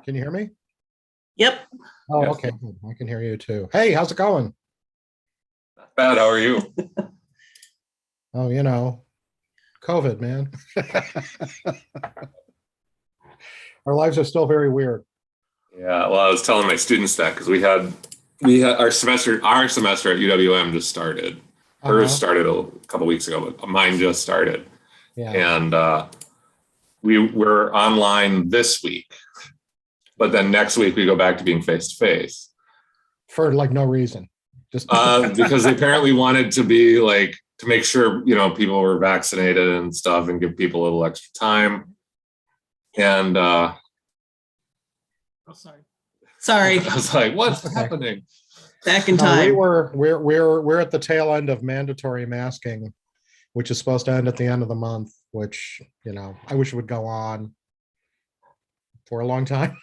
Can you hear me? Yep. Oh, Yes. okay. Good. I can hear you too. Hey, how's it going? Bad, how are you? Oh, COVID, man. Our lives are still very weird. Yeah, well, I was telling my students that because we had our semester at UWM just started. Hers started a couple weeks ago, but mine just started. Yeah. And we were online this week, but then next week we go back to being face to face. For like no reason. Just because they apparently wanted to be like to make sure people were vaccinated and stuff and give people a little extra time. And Oh, sorry. I was like, what's happening? Back in No, time. we're at the tail end of mandatory masking, which is supposed to end at the end of the month, which, I wish it would go on for a long time.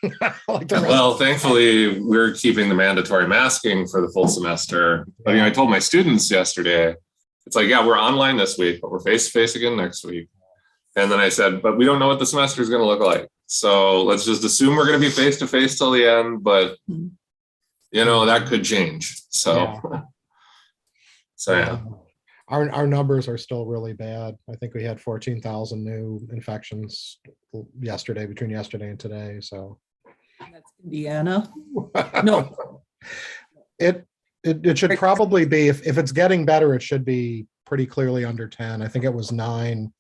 Like the rest Well, thankfully, we're keeping the mandatory masking for the full semester. But I told my students yesterday, it's like, yeah, we're online this week, but we're face to face again next week. And then I said, but we don't know what the semester is going to look like. So let's just assume we're going to be face to face till the end. But that could change. So, yeah. Our numbers are still really bad. I think we had 14,000 new infections between yesterday and today. So That's Indiana. No. It should probably be, if it's getting better, it should be pretty clearly under 10. I think it was 9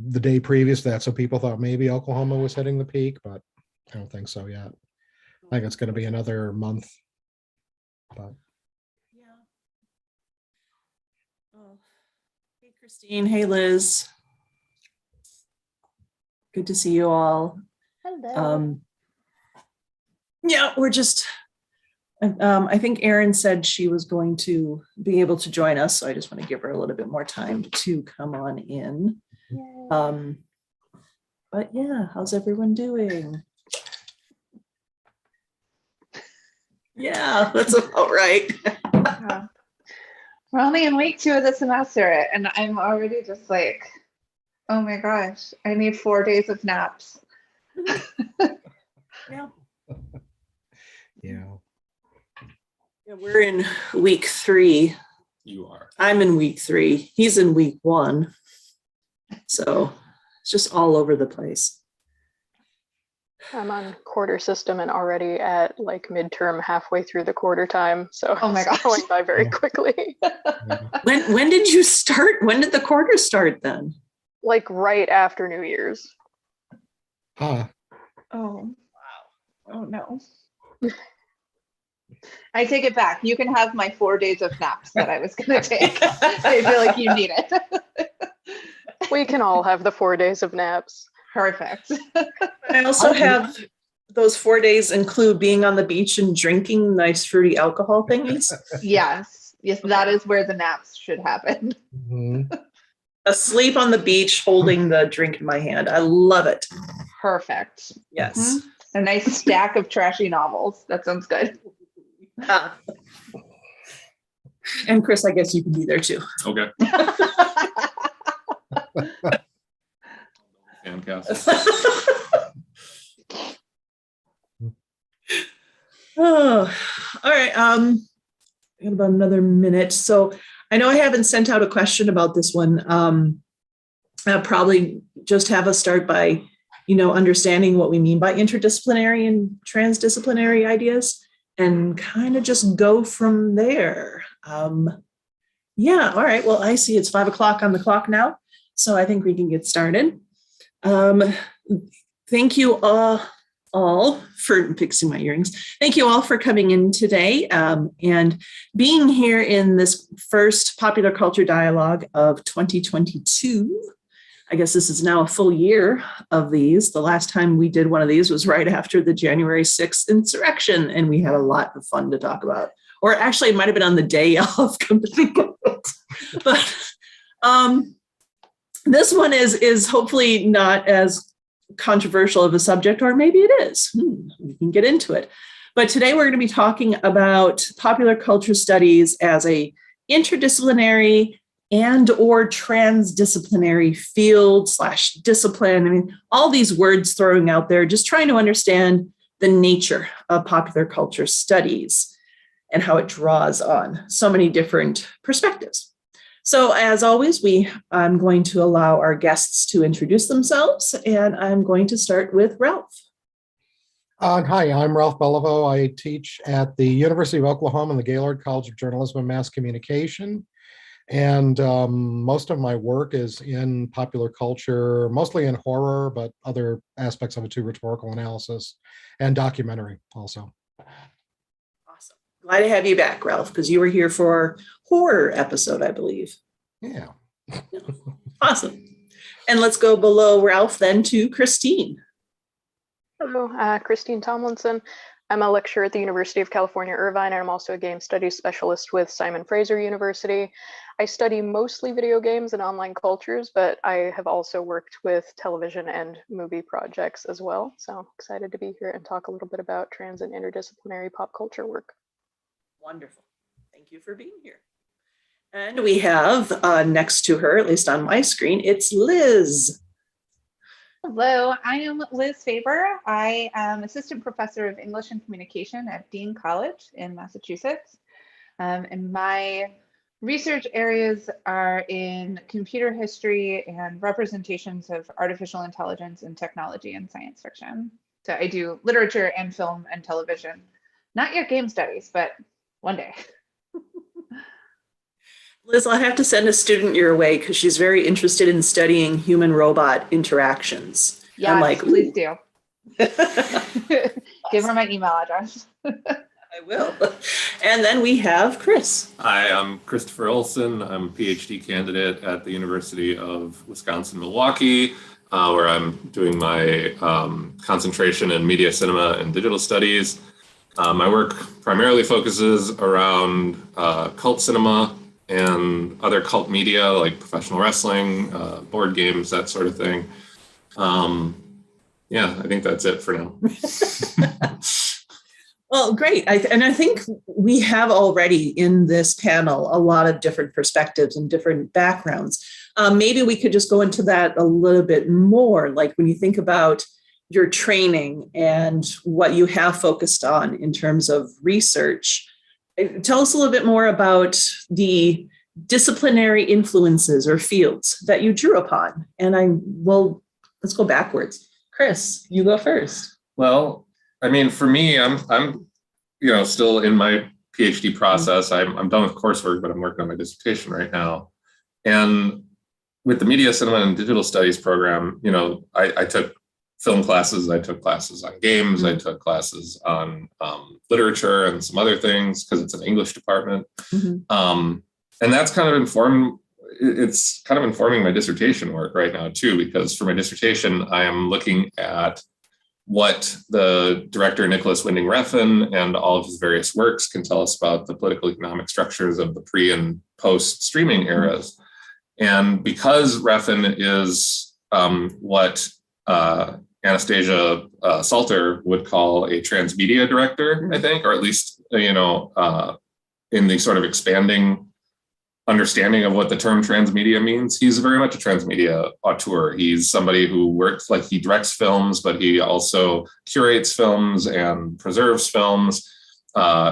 the day previous to that. So people thought maybe Oklahoma was hitting the peak, but I don't think so yet. I think it's going to be another month. But Yeah. Oh. Hey, Christine. Hey, Liz. Good to see you all. Hello. Yeah, we're just, I think Erin said she was going to be able to join us. So I just want to give her a little bit more time to come on in. Yay. But yeah, how's everyone doing? Yeah, that's about right. Yeah. We're only in week 2 of the semester, and I'm already just like, oh my gosh, I need 4 days of naps. Yeah. yeah. Yeah, we're in week 3. You are. I'm in week 3. He's in week 1. So it's just all over the place. I'm on quarter system and already at like midterm halfway through the quarter time. So Oh my it's gosh. going by very quickly. When did you start? When did the quarter start then? Like right after New Year's. Huh. Oh, wow. Oh no. I take it back. You can have my 4 days of naps that I was going to take. I feel like you need it. We can all have the 4 days of naps. Perfect. I also have those 4 days include being on the beach and drinking nice fruity alcohol thingies. Yes, that is where the naps should happen. Mhm. Asleep on the beach holding the drink in my hand. I love it. Perfect. Yes. A nice stack of trashy novels. That sounds good. Ah. And Chris, I guess you can be there too. Okay. Sandcastle. Oh, all right. I got about another minute. So I know I haven't sent out a question about this one. I'll probably just have us start by, understanding what we mean by interdisciplinary and transdisciplinary ideas and kind of just go from there. Yeah. All right. Well, I see it's 5 o'clock on the clock now. So I think we can get started. Thank you all for fixing my earrings. Thank you all for coming in today and being here in this first popular culture dialogue of 2022. I guess this is now a full year of these. The last time we did one of these was right after the January 6th insurrection, and we had a lot of fun to talk about. Or actually, it might have been on the day of, come to think of it. But this one is hopefully not as controversial of a subject, or maybe it is. We can get into it. But today we're going to be talking about popular culture studies as a interdisciplinary and or transdisciplinary field / discipline. I mean, all these words throwing out there, just trying to understand the nature of popular culture studies and how it draws on so many different perspectives. So as always, I'm going to allow our guests to introduce themselves, and I'm going to start with Ralph. Hi, I'm Ralph Beliveau. I teach at the University of Oklahoma and the Gaylord College of Journalism and Mass Communication. And most of my work is in popular culture, mostly in horror, but other aspects of it too, rhetorical analysis and documentary also. Awesome. Glad to have you back, Ralph, because you were here for our horror episode, I believe. Yeah. Awesome. And let's go below Ralph then to Christine. Hello, Christine Tomlinson. I'm a lecturer at the University of California, Irvine, and I'm also a game studies specialist with Simon Fraser University. I study mostly video games and online cultures, but I have also worked with television and movie projects as well. So excited to be here and talk a little bit about trans and interdisciplinary pop culture work. Wonderful. Thank you for being here. And we have next to her, at least on my screen, it's Liz. Hello, I am Liz Faber. I am assistant professor of English and communication at Dean College in Massachusetts. And my research areas are in computer history and representations of artificial intelligence in technology and science fiction. So I do literature and film and television. Not yet game studies, but one day. Liz, I'll have to send a student your way because she's very interested in studying human-robot interactions. Yeah, like, please do. Give her my email address. I will. And then we have Chris. Hi, I'm Christopher Olson. I'm a PhD candidate at the University of Wisconsin-Milwaukee, where I'm doing my concentration in media, cinema, and digital studies. My work primarily focuses around cult cinema and other cult media like professional wrestling, board games, that sort of thing. Yeah, I think that's it for now. Well, great. And I think we have already in this panel a lot of different perspectives and different backgrounds. Maybe we could just go into that a little bit more, like when you think about your training and what you have focused on in terms of research. Tell us a little bit more about the disciplinary influences or fields that you drew upon. And let's go backwards. Chris, you go first. Well, I mean, for me, I'm still in my PhD process. I'm done with coursework, but I'm working on my dissertation right now. And with the media, cinema, and digital studies program, I took film classes, I took classes on games, I took classes on literature and some other things because it's an English department. Mm-hmm. And that's kind of informing my dissertation work right now too, because for my dissertation, I am looking at what the director Nicholas Winding Refn and all of his various works can tell us about the political economic structures of the pre and post streaming eras. And because Refn is what Anastasia Salter would call a transmedia director, I think, or at least, in the sort of expanding understanding of what the term transmedia means. He's very much a transmedia auteur. He's somebody who works, like, he directs films, but he also curates films and preserves films.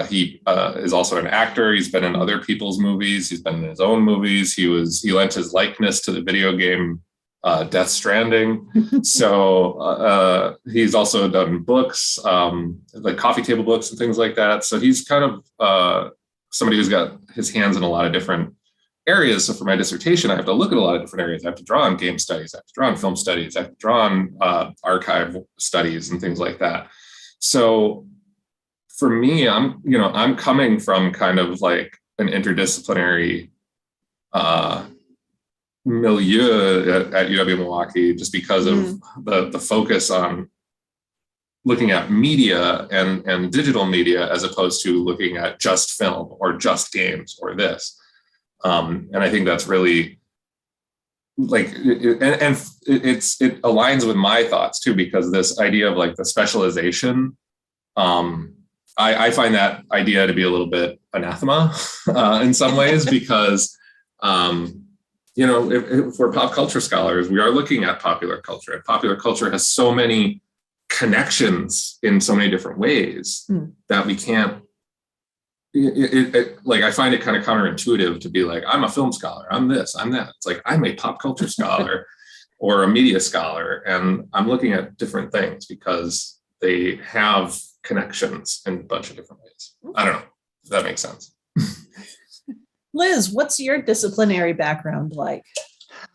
He is also an actor. He's been in other people's movies. He's been in his own movies. He lent his likeness to the video game Death Stranding. So he's also done books, like coffee table books and things like that. So he's kind of somebody who's got his hands in a lot of different areas. So for my dissertation, I have to look at a lot of different areas. I have to draw on game studies. I have to draw on film studies. I have to draw on archive studies and things like that. So for me, I'm coming from kind of like an interdisciplinary milieu at UW-Milwaukee, just because of the focus on looking at media and digital media as opposed to looking at just film or just games or this. And I think that's really like, it aligns with my thoughts too, because this idea of like the specialization, I find that idea to be a little bit anathema in some ways, because if we're pop culture scholars, we are looking at popular culture, and popular culture has so many connections in so many different ways that we can't, like, I find it kind of counterintuitive to be like, I'm a film scholar, I'm this, I'm that. It's like, I'm a pop culture scholar or a media scholar, and I'm looking at different things because they have connections in a bunch of different ways. I don't know if that makes sense. Liz, what's your disciplinary background like?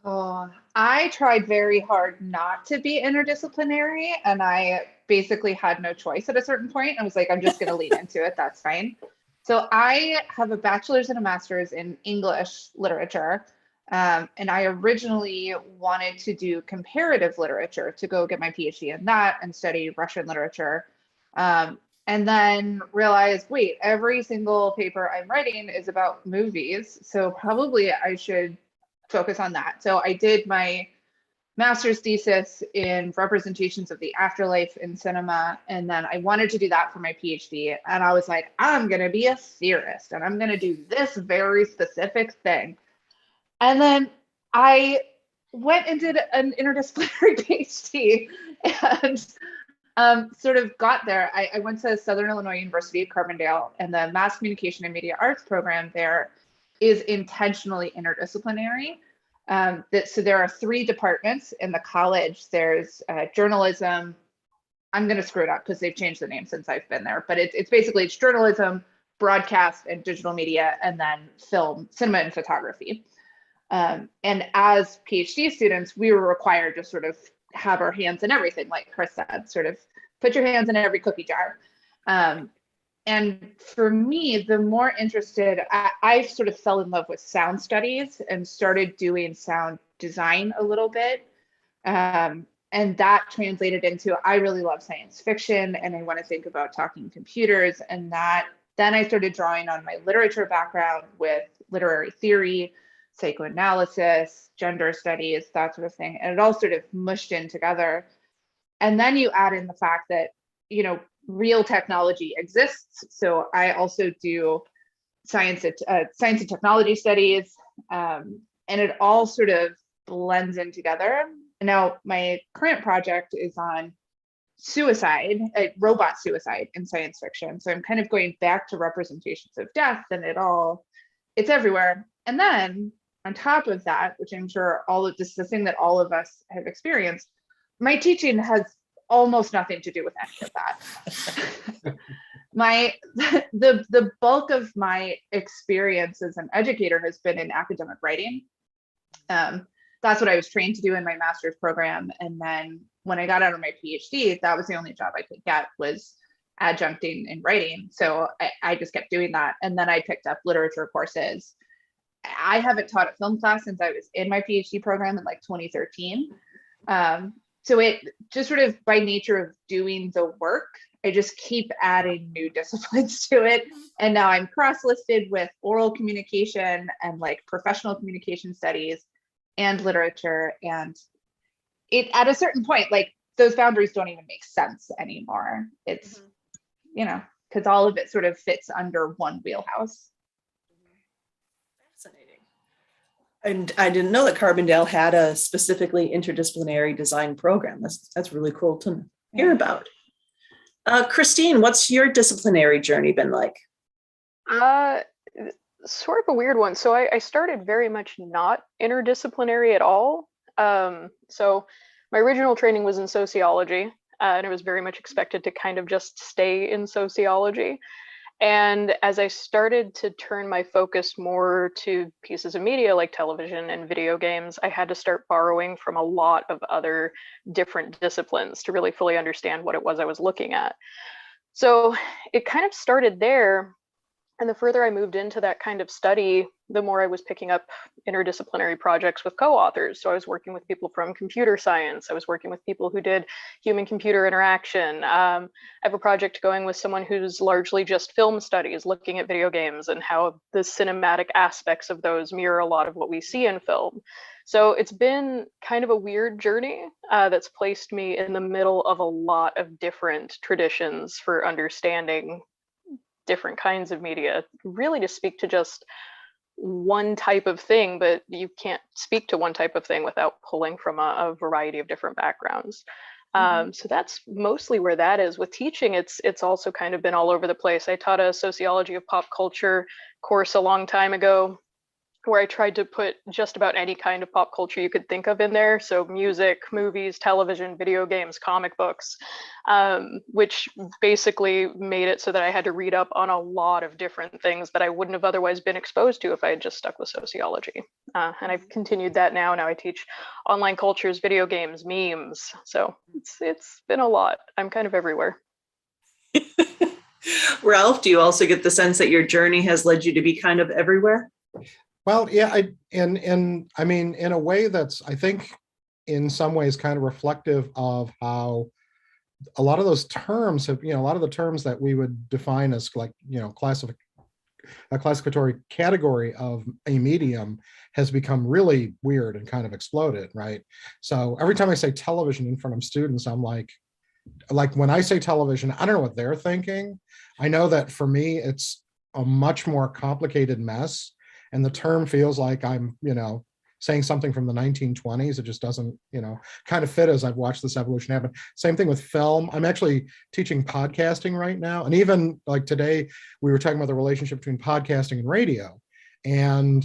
Oh, I tried very hard not to be interdisciplinary, and I basically had no choice at a certain point. I was like, I'm just going to lean into it. That's fine. So I have a bachelor's and a master's in English literature. And I originally wanted to do comparative literature to go get my PhD in that and study Russian literature. And then realized, wait, every single paper I'm writing is about movies. So probably I should focus on that. So I did my master's thesis in representations of the afterlife in cinema. And then I wanted to do that for my PhD. And I was like, I'm going to be a theorist and I'm going to do this very specific thing. And then I went and did an interdisciplinary PhD and sort of got there. I went to Southern Illinois University at Carbondale, and the Mass Communication and Media Arts program there is intentionally interdisciplinary. So there are 3 departments in the college. There's journalism. I'm going to screw it up because they've changed the name since I've been there, but it's basically journalism, broadcast and digital media, and then film, cinema and photography. And as PhD students, we were required to sort of have our hands in everything, like Chris said, sort of put your hands in every cookie jar. And for me, the more interested, I sort of fell in love with sound studies and started doing sound design a little bit. And that translated into, I really love science fiction and I want to think about talking computers. And then I started drawing on my literature background with literary theory, psychoanalysis, gender studies, that sort of thing. And it all sort of mushed in together. And then you add in the fact that, real technology exists. So I also do science and technology studies. And it all sort of blends in together. Now, my current project is on suicide, robot suicide in science fiction. So I'm kind of going back to representations of death, and it's everywhere. And then on top of that, which I'm sure all of this is the thing that all of us have experienced, my teaching has almost nothing to do with any of that. The bulk of my experience as an educator has been in academic writing. That's what I was trained to do in my master's program. And then when I got out of my PhD, that was the only job I could get, was adjuncting in writing. So I just kept doing that. And then I picked up literature courses. I haven't taught a film class since I was in my PhD program in like 2013. So it just sort of by nature of doing the work, I just keep adding new disciplines to it. And now I'm cross-listed with oral communication and like professional communication studies and literature. And it, at a certain point, like those boundaries don't even make sense anymore. It's, because all of it sort of fits under one wheelhouse. Fascinating. And I didn't know that Carbondale had a specifically interdisciplinary design program. That's really cool to hear about. Christine, what's your disciplinary journey been like? Sort of a weird one. So I started very much not interdisciplinary at all. So my original training was in sociology, and it was very much expected to kind of just stay in sociology. And as I started to turn my focus more to pieces of media like television and video games, I had to start borrowing from a lot of other different disciplines to really fully understand what it was I was looking at. So it kind of started there. And the further I moved into that kind of study, the more I was picking up interdisciplinary projects with co-authors. So I was working with people from computer science. I was working with people who did human-computer interaction. I have a project going with someone who's largely just film studies, looking at video games and how the cinematic aspects of those mirror a lot of what we see in film. So it's been kind of a weird journey that's placed me in the middle of a lot of different traditions for understanding different kinds of media, really to speak to just one type of thing, but you can't speak to one type of thing without pulling from a variety of different backgrounds. So that's mostly where that is. With teaching, it's also kind of been all over the place. I taught a sociology of pop culture course a long time ago, where I tried to put just about any kind of pop culture you could think of in there. So music, movies, television, video games, comic books, which basically made it so that I had to read up on a lot of different things that I wouldn't have otherwise been exposed to if I had just stuck with sociology. And I've continued that now. Now I teach online cultures, video games, memes. So it's been a lot. I'm kind of everywhere. Ralph, do you also get the sense that your journey has led you to be kind of everywhere? Well, yeah, I mean, in a way that's, I think, in some ways kind of reflective of how a lot of those terms have, a lot of the terms that we would define as like, a classificatory category of a medium has become really weird and kind of exploded, right? So every time I say television in front of students, I'm like when I say television, I don't know what they're thinking. I know that for me, it's a much more complicated mess. And the term feels like I'm, saying something from the 1920s. It just doesn't, kind of fit as I've watched this evolution happen. Same thing with film. I'm actually teaching podcasting right now. And even like today, we were talking about the relationship between podcasting and radio. And,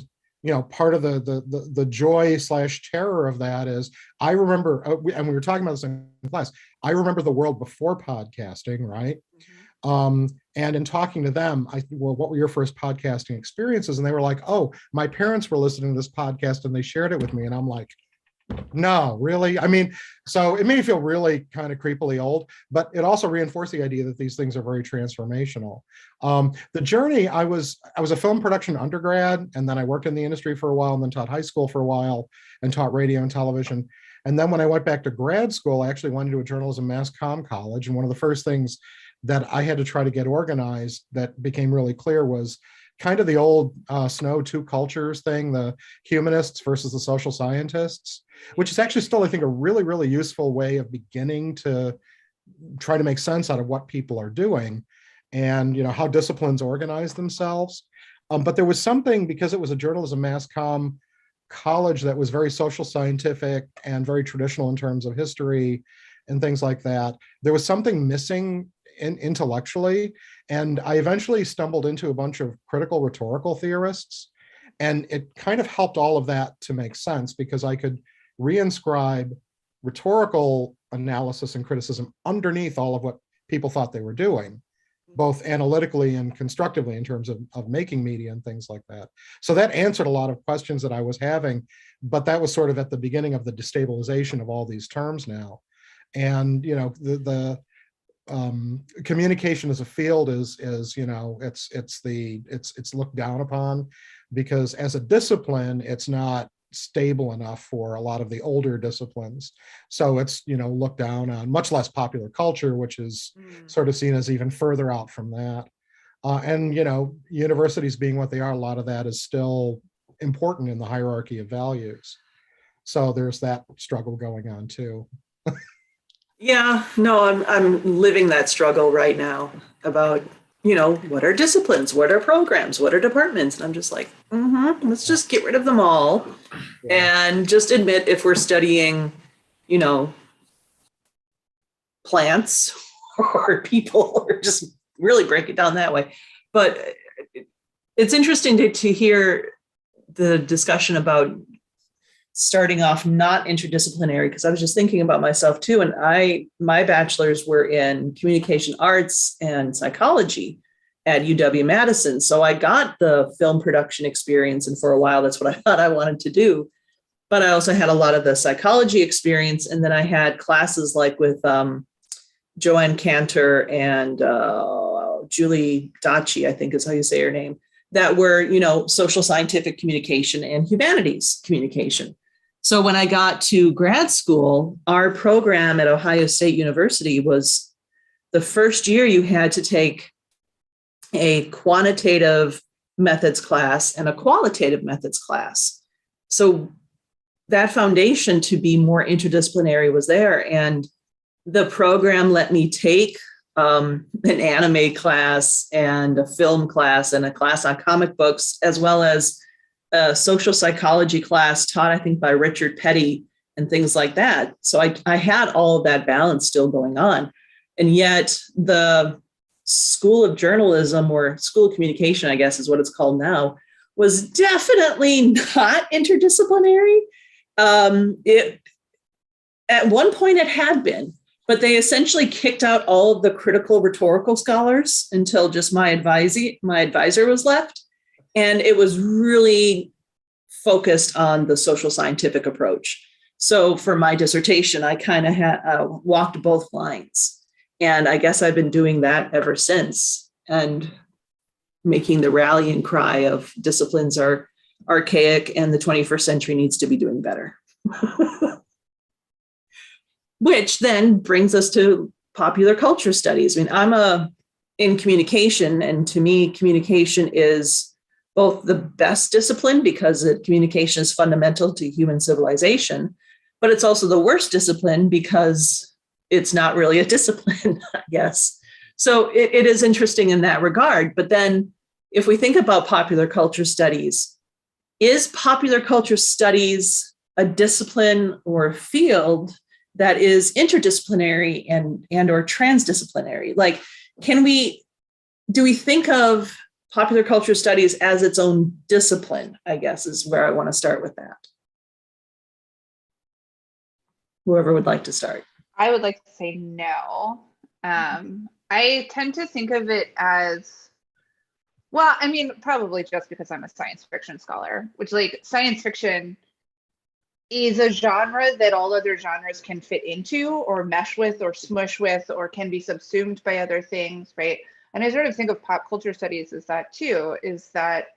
part of the joy / terror of that is I remember, and we were talking about this in class, I remember the world before podcasting, right? And in talking to them, well, what were your first podcasting experiences? And they were like, oh, my parents were listening to this podcast and they shared it with me. And I'm like, no, really? I mean, so it made me feel really kind of creepily old, but it also reinforced the idea that these things are very transformational. The journey, I was a film production undergrad, and then I worked in the industry for a while, and then taught high school for a while, and taught radio and television. And then when I went back to grad school, I actually went into a journalism mass comm college. And one of the first things that I had to try to get organized that became really clear was kind of the old Snow two cultures thing, the humanists versus the social scientists, which is actually still, I think, a really, really useful way of beginning to try to make sense out of what people are doing and, how disciplines organize themselves. But there was something, because it was a journalism mass comm college that was very social scientific and very traditional in terms of history and things like that, there was something missing intellectually. And I eventually stumbled into a bunch of critical rhetorical theorists. And it kind of helped all of that to make sense, because I could reinscribe rhetorical analysis and criticism underneath all of what people thought they were doing, both analytically and constructively in terms of making media and things like that. So that answered a lot of questions that I was having, but that was sort of at the beginning of the destabilization of all these terms now. And, the communication as a field is it's looked down upon, because as a discipline, it's not stable enough for a lot of the older disciplines. So it's, looked down on, much less popular culture, which is sort of seen as even further out from that. And, universities being what they are, a lot of that is still important in the hierarchy of values. So there's that struggle going on too. Yeah, no, I'm living that struggle right now about, what are disciplines? What are programs? What are departments? And I'm just like, let's just get rid of them all and just admit if we're studying, plants or people, or just really break it down that way. But it's interesting to hear the discussion about starting off not interdisciplinary, because I was just thinking about myself too. And my bachelor's were in communication arts and psychology at UW-Madison. So I got the film production experience. And for a while, that's what I thought I wanted to do. But I also had a lot of the psychology experience. And then I had classes like with Joanne Cantor and Julie Daci, I think is how you say her name, that were, social scientific communication and humanities communication. So when I got to grad school, our program at Ohio State University was the first year you had to take a quantitative methods class and a qualitative methods class. So that foundation to be more interdisciplinary was there. And the program let me take an anime class and a film class and a class on comic books, as well as a social psychology class taught, I think, by Richard Petty, and things like that. So I had all of that balance still going on. And yet the School of Journalism, or School of Communication, I guess is what it's called now, was definitely not interdisciplinary. At one point it had been, but they essentially kicked out all of the critical rhetorical scholars until just my advisor was left. And it was really focused on the social scientific approach. So for my dissertation, I kind of walked both lines. And I guess I've been doing that ever since, and making the rallying cry of disciplines are archaic and the 21st century needs to be doing better. Which then brings us to popular culture studies. I mean, I'm in communication, and to me, communication is both the best discipline because communication is fundamental to human civilization, but it's also the worst discipline because it's not really a discipline, I guess. So it is interesting in that regard. But then if we think about popular culture studies, is popular culture studies a discipline or a field that is interdisciplinary and or transdisciplinary? Like, do we think of popular culture studies as its own discipline, I guess, is where I want to start with that. Whoever would like to start. I would like to say no. I tend to think of it as, well, I mean, probably just because I'm a science fiction scholar, which, like, science fiction is a genre that all other genres can fit into or mesh with or smush with or can be subsumed by other things, right? And I sort of think of pop culture studies as that too, is that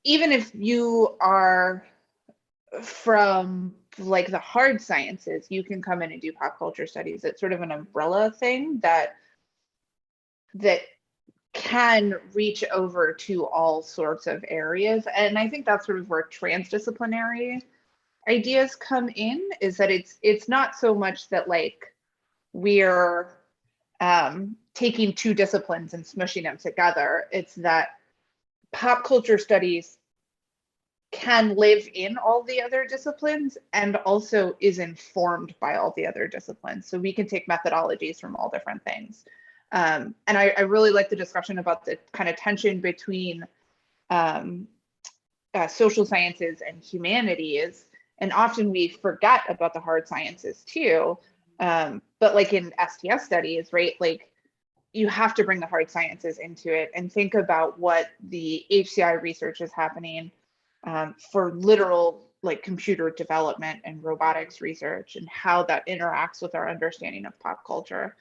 even if you are from like the hard sciences, you can come in and do pop culture studies. It's sort of an umbrella thing that can reach over to all sorts of areas. And I think that's sort of where transdisciplinary ideas come in, is that it's not so much that like we're taking two disciplines and smushing them together. It's that pop culture studies can live in all the other disciplines and also is informed by all the other disciplines. So we can take methodologies from all different things. And I really like the discussion about the kind of tension between social sciences and humanities. And often we forget about the hard sciences too. But like in STS studies, right? Like you have to bring the hard sciences into it and think about what the HCI research is happening for literal like computer development and robotics research and how that interacts with our understanding of pop culture.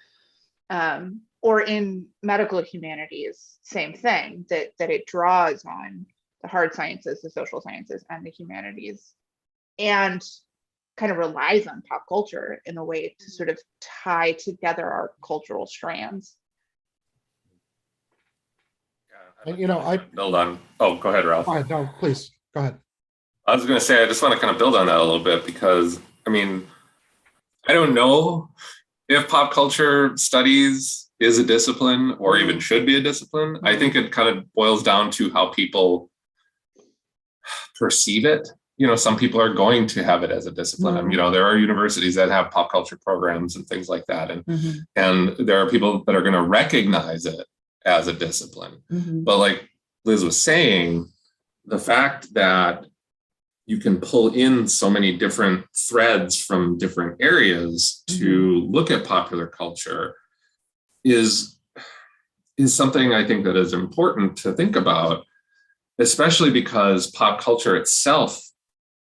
Or in medical humanities, same thing, that it draws on the hard sciences, the social sciences, and the humanities, and kind of relies on pop culture in a way to sort of tie together our cultural strands. Yeah, You know, I build on. Oh, go ahead, Ralph. no, please go ahead. I was going to say, I just want to kind of build on that a little bit because, I mean, I don't know if pop culture studies is a discipline or even should be a discipline. I think it kind of boils down to how people perceive it. You know, some people are going to have it as a discipline. And, you know, there are universities that have pop culture programs and things like that. And there are people that are going to recognize it as a discipline. But like Liz was saying, the fact that you can pull in so many different threads from different areas to look at popular culture is something I think that is important to think about, especially because pop culture itself,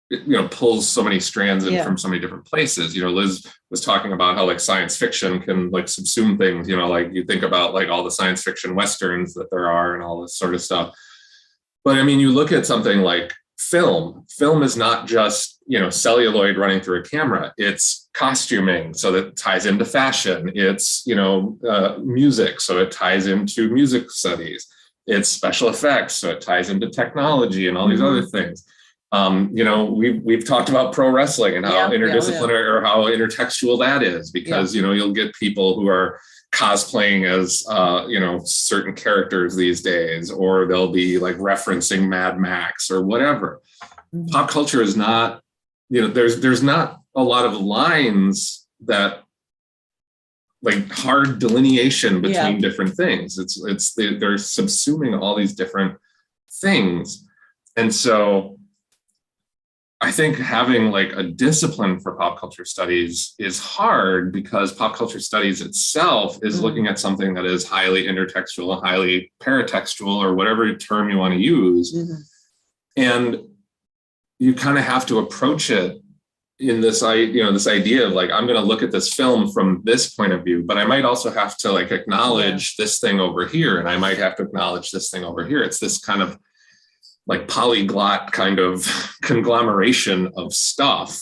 you know, pulls so many strands in from so many different places. You know, Liz was talking about how like science fiction can like subsume things, you know, like you think about like all the science fiction Westerns that there are and all this sort of stuff. But I mean, you look at something like film is not just, you know, celluloid running through a camera. It's costuming, so that ties into fashion. It's, you know, music, so it ties into music studies. It's special effects, so it ties into technology and all these other things. You know, we've talked about pro wrestling and how interdisciplinary or how intertextual that is, because, you know, you'll get people who are cosplaying as, you know, certain characters these days, or they'll be like referencing Mad Max or whatever. Pop culture is not there's not a lot of lines that, like, hard delineation between different things. They're subsuming all these different things. And so I think having like a discipline for pop culture studies is hard, because pop culture studies itself is looking at something that is highly intertextual, highly paratextual, or whatever term you want to use. And you kind of have to approach it in this idea of like, I'm going to look at this film from this point of view, but I might also have to like acknowledge this thing over here, and I might have to acknowledge this thing over here. It's this kind of like polyglot kind of conglomeration of stuff.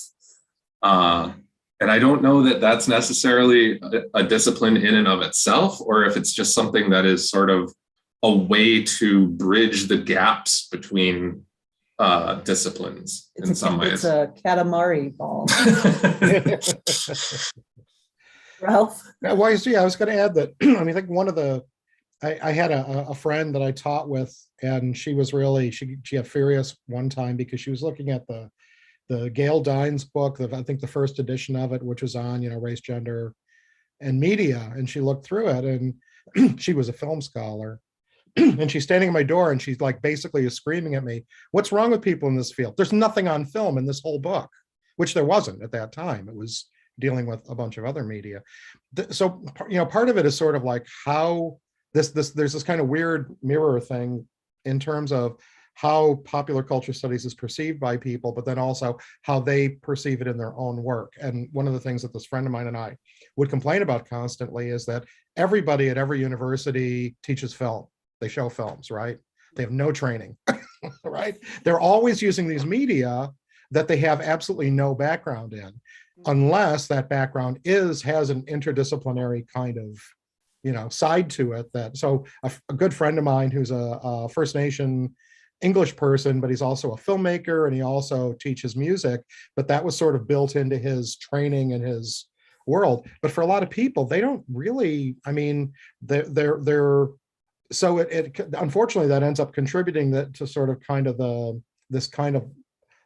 And I don't know that that's necessarily a discipline in and of itself, or if it's just something that is sort of a way to bridge the gaps between disciplines in some ways. It's a Katamari ball. Ralph? Well, I was going to add that, I mean, I think I had a friend that I taught with, and she was really, she got furious one time because she was looking at the Gail Dines book, I think the first edition of it, which was on, race, gender, and media. And she looked through it, and she was a film scholar. And she's standing at my door, and she's like basically is screaming at me, "What's wrong with people in this field? There's nothing on film in this whole book," which there wasn't at that time. It was dealing with a bunch of other media. So, part of it is sort of like how there's this kind of weird mirror thing in terms of how popular culture studies is perceived by people, but then also how they perceive it in their own work. And one of the things that this friend of mine and I would complain about constantly is that everybody at every university teaches film. They show films, right? They have no training, right? They're always using these media that they have absolutely no background in, unless that background has an interdisciplinary kind of, side to it. So a good friend of mine who's a First Nation English person, but he's also a filmmaker, and he also teaches music, but that was sort of built into his training and his world. But for a lot of people, they don't really, I mean, they're so it unfortunately that ends up contributing to sort of kind of this kind of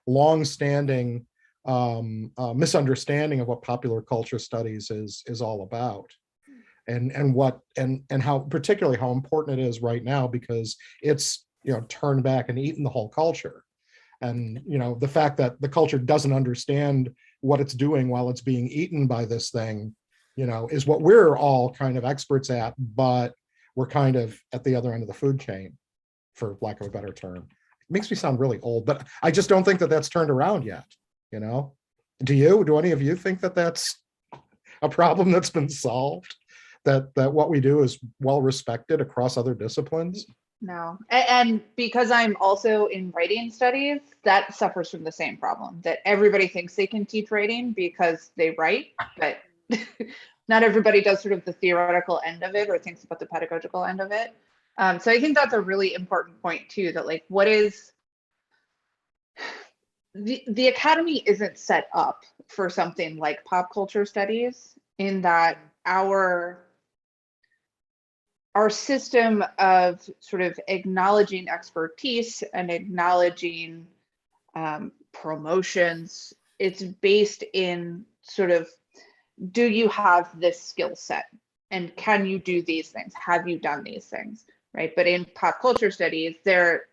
long-standing misunderstanding of what popular culture studies is all about, and how particularly how important it is right now, because it's turned back and eaten the whole culture. And the fact that the culture doesn't understand what it's doing while it's being eaten by this thing, is what we're all kind of experts at, but we're kind of at the other end of the food chain, for lack of a better term. It makes me sound really old, but I just don't think that that's turned around yet. Do any of you think that that's a problem that's been solved, that what we do is well respected across other disciplines? No, and because I'm also in writing studies, that suffers from the same problem, that everybody thinks they can teach writing because they write, but not everybody does sort of the theoretical end of it or thinks about the pedagogical end of it. So I think that's a really important point too, that like, what is the academy isn't set up for something like pop culture studies, in that our system of sort of acknowledging expertise and acknowledging promotions, it's based in sort of, do you have this skill set, and can you do these things? Have you done these things, right? But in pop culture studies, there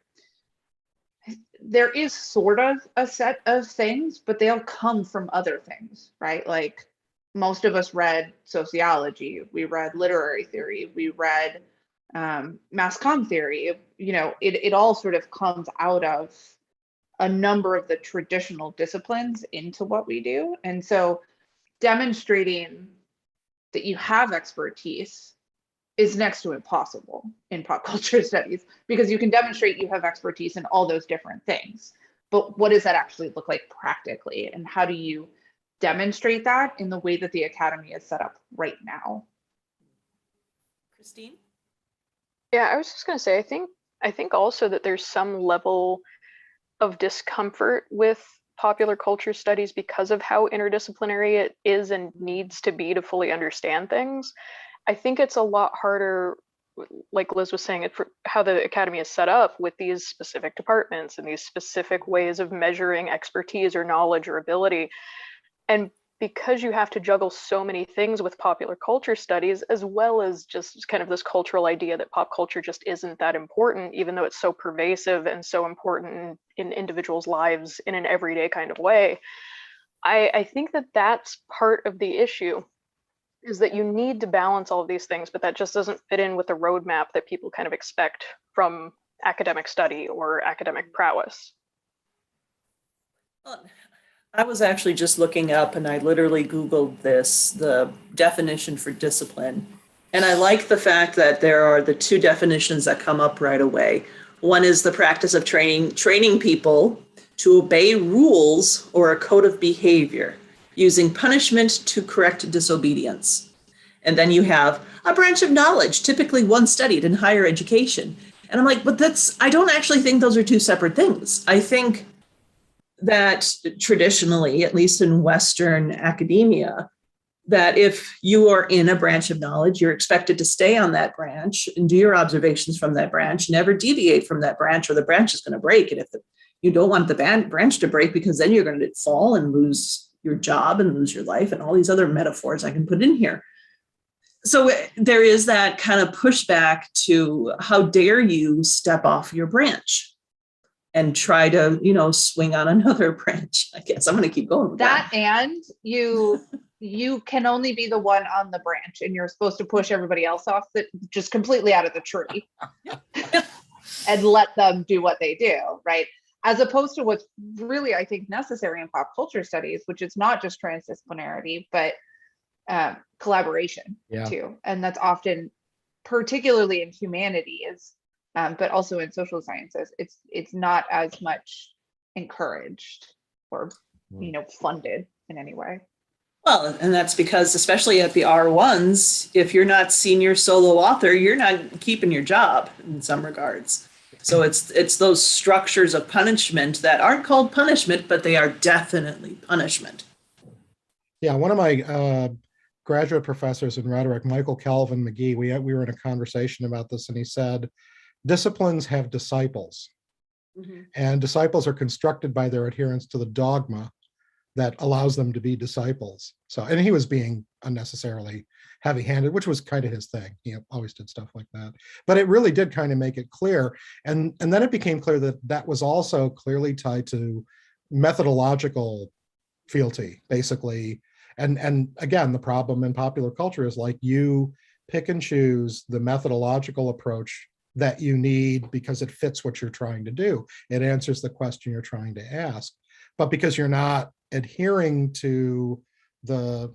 is sort of a set of things, but they'll come from other things, right? Like, most of us read sociology, we read literary theory, we read mass comm theory. It all sort of comes out of a number of the traditional disciplines into what we do. And so demonstrating that you have expertise is next to impossible in pop culture studies, because you can demonstrate you have expertise in all those different things. But what does that actually look like practically? And how do you demonstrate that in the way that the academy is set up right now? Christine? Yeah, I was just going to say, I think also that there's some level of discomfort with popular culture studies because of how interdisciplinary it is and needs to be to fully understand things. I think it's a lot harder like Liz was saying, how the academy is set up with these specific departments and these specific ways of measuring expertise or knowledge or ability. And because you have to juggle so many things with popular culture studies, as well as just kind of this cultural idea that pop culture just isn't that important, even though it's so pervasive and so important in individuals' lives in an everyday kind of way, I think that that's part of the issue, is that you need to balance all of these things, but that just doesn't fit in with the roadmap that people kind of expect from academic study or academic prowess. I was actually just looking up, and I literally Googled this, the definition for discipline. And I like the fact that there are the two definitions that come up right away. One is the practice of training people to obey rules or a code of behavior, using punishment to correct disobedience. And then you have a branch of knowledge, typically one studied in higher education. And I'm like, but I don't actually think those are two separate things. I think that traditionally, at least in Western academia, that if you are in a branch of knowledge, you're expected to stay on that branch and do your observations from that branch, never deviate from that branch, or the branch is going to break. And if you don't want the branch to break, because then you're going to fall and lose your job and lose your life and all these other metaphors I can put in here. So there is that kind of pushback to, how dare you step off your branch and try to, swing on another branch. I guess I'm going to keep going with that. And you can only be the one on the branch, and you're supposed to push everybody else off, that just completely out of the tree and let them do what they do, right? As opposed to what's really, I think, necessary in pop culture studies, which is not just transdisciplinarity, but collaboration too. And that's often, particularly in humanities, but also in social sciences, it's not as much encouraged or funded in any way. Well, and that's because, especially at the R1s, if you're not senior solo author, you're not keeping your job in some regards. So it's those structures of punishment that aren't called punishment, but they are definitely punishment. Yeah, one of my graduate professors in rhetoric, Michael Calvin McGee, we were in a conversation about this, and he said, disciplines have disciples, and disciples are constructed by their adherence to the dogma that allows them to be disciples. So, and he was being unnecessarily heavy-handed, which was kind of his thing. He always did stuff like that. But it really did kind of make it clear. And then it became clear that that was also clearly tied to methodological fealty, basically. And again, the problem in popular culture is, like, you pick and choose the methodological approach that you need because it fits what you're trying to do. It answers the question you're trying to ask. But because you're not adhering to the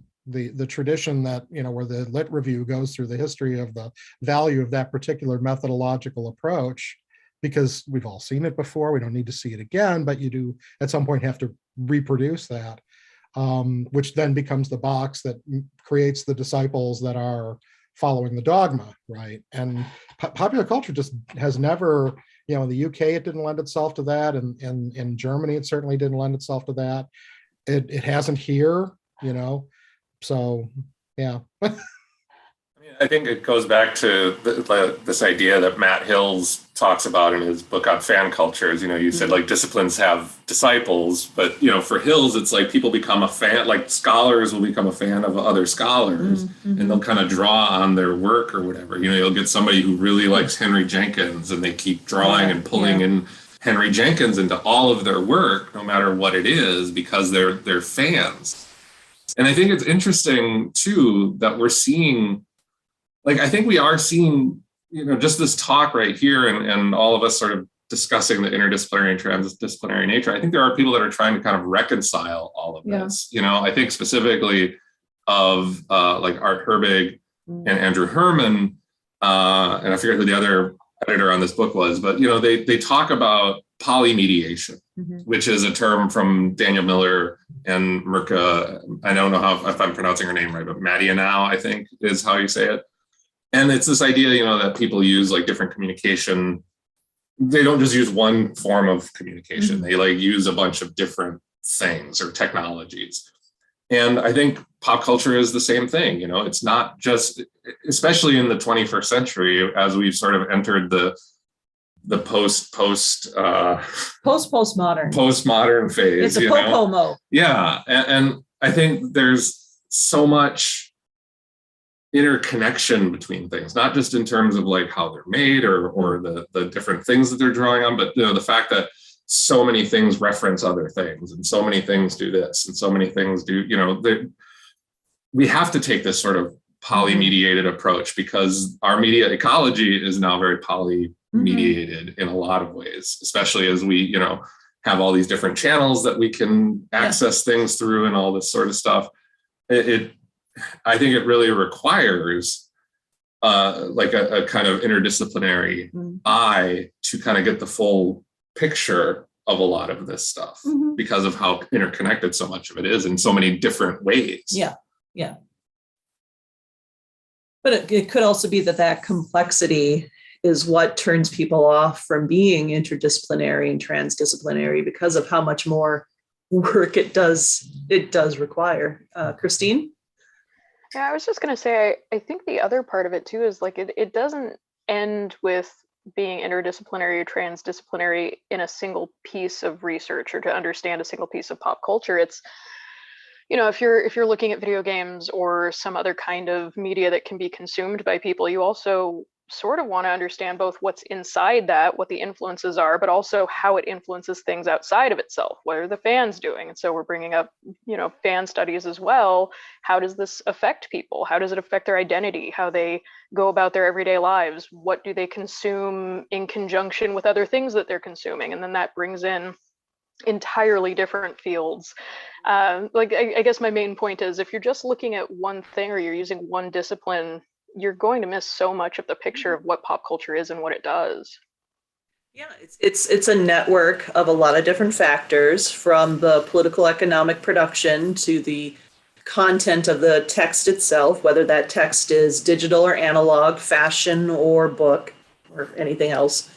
tradition that, where the Lit Review goes through the history of the value of that particular methodological approach, because we've all seen it before, we don't need to see it again, but you do at some point have to reproduce that, which then becomes the box that creates the disciples that are following the dogma, right? And popular culture just has never, in the UK, it didn't lend itself to that, and in Germany, it certainly didn't lend itself to that. It hasn't here, so yeah. I think it goes back to this idea that Matt Hills talks about in his book on fan cultures. You said, like, disciplines have disciples, but for Hills, it's like people become a fan, like scholars will become a fan of other scholars, and they'll kind of draw on their work or whatever. You'll get somebody who really likes Henry Jenkins, and they keep drawing and pulling in Henry Jenkins into all of their work, no matter what it is, because they're fans. And I think it's interesting too that we're seeing, I think we are seeing, just this talk right here, and all of us sort of discussing the interdisciplinary and transdisciplinary nature. I think there are people that are trying to kind of reconcile all of this. I think specifically of like Art Herbig and Andrew Herman, and I forget who the other editor on this book was, but they talk about polymediation, which is a term from Daniel Miller and Mirka. I don't know if I'm pronouncing her name right, but Madianow, I think, is how you say it. And it's this idea, that people use like different communication. They don't just use one form of communication. They use a bunch of different things or technologies. And I think pop culture is the same thing. It's not just, especially in the 21st century, as we've sort of entered the postmodern phase. It's a popomo. Yeah. And I think there's so much interconnection between things, not just in terms of like how they're made or the different things that they're drawing on, but the fact that so many things reference other things, and so many things do this, and so many things do, we have to take this sort of poly-mediated approach, because our media ecology is now very poly-mediated in a lot of ways, especially as we, have all these different channels that we can access things through and all this sort of stuff. I think it really requires like a kind of interdisciplinary eye to kind of get the full picture of a lot of this stuff, because of how interconnected so much of it is in so many different ways. Yeah. But it could also be that complexity is what turns people off from being interdisciplinary and transdisciplinary, because of how much more work it does require. Christine? Yeah, I was just going to say, I think the other part of it too is like it doesn't end with being interdisciplinary or transdisciplinary in a single piece of research or to understand a single piece of pop culture. It's, if you're looking at video games or some other kind of media that can be consumed by people, you also sort of want to understand both what's inside that, what the influences are, but also how it influences things outside of itself. What are the fans doing? And so we're bringing up, fan studies as well. How does this affect people? How does it affect their identity? How they go about their everyday lives? What do they consume in conjunction with other things that they're consuming? And then that brings in entirely different fields. I guess my main point is, if you're just looking at one thing or you're using one discipline, you're going to miss so much of the picture of what pop culture is and what it does. Yeah, it's a network of a lot of different factors, from the political economic production to the content of the text itself, whether that text is digital or analog, fashion or book or anything else.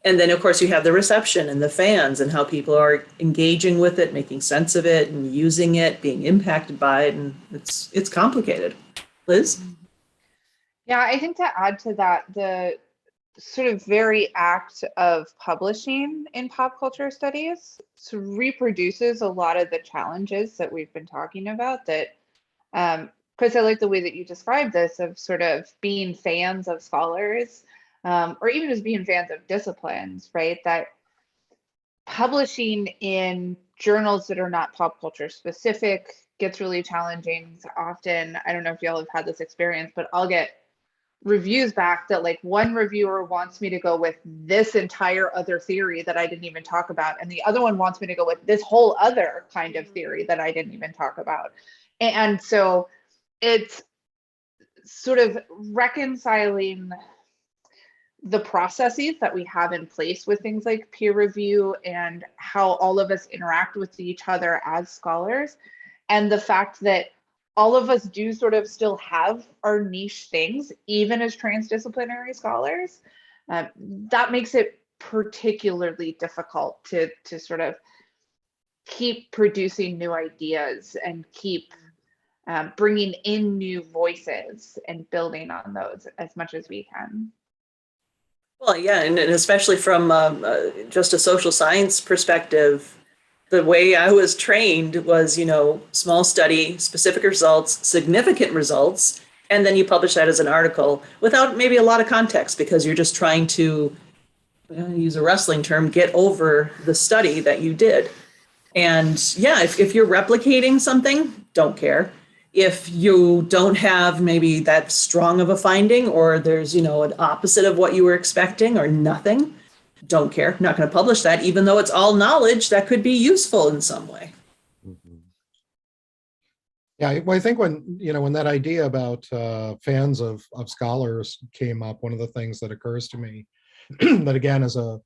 And then, of course, you have the reception and the fans and how people are engaging with it, making sense of it and using it, being impacted by it. And it's complicated. Liz? Yeah, I think to add to that, the sort of very act of publishing in pop culture studies reproduces a lot of the challenges that we've been talking about. That, Chris, I like the way that you described this, of sort of being fans of scholars, or even just being fans of disciplines, right? That publishing in journals that are not pop culture specific gets really challenging. Often, I don't know if y'all have had this experience, but I'll get reviews back that like one reviewer wants me to go with this entire other theory that I didn't even talk about, and the other one wants me to go with this whole other kind of theory that I didn't even talk about. And so it's sort of reconciling the processes that we have in place with things like peer review and how all of us interact with each other as scholars, and the fact that all of us do sort of still have our niche things, even as transdisciplinary scholars. That makes it particularly difficult to sort of keep producing new ideas and keep bringing in new voices and building on those as much as we can. Well, yeah, and especially from just a social science perspective, the way I was trained was, small study, specific results, significant results, and then you publish that as an article without maybe a lot of context, because you're just trying to, use a wrestling term, get over the study that you did. And yeah, if you're replicating something, don't care. If you don't have maybe that strong of a finding, or there's, an opposite of what you were expecting or nothing, don't care. Not going to publish that, even though it's all knowledge that could be useful in some way. Yeah, well, I think when that idea about fans of scholars came up, one of the things that occurs to me that again is a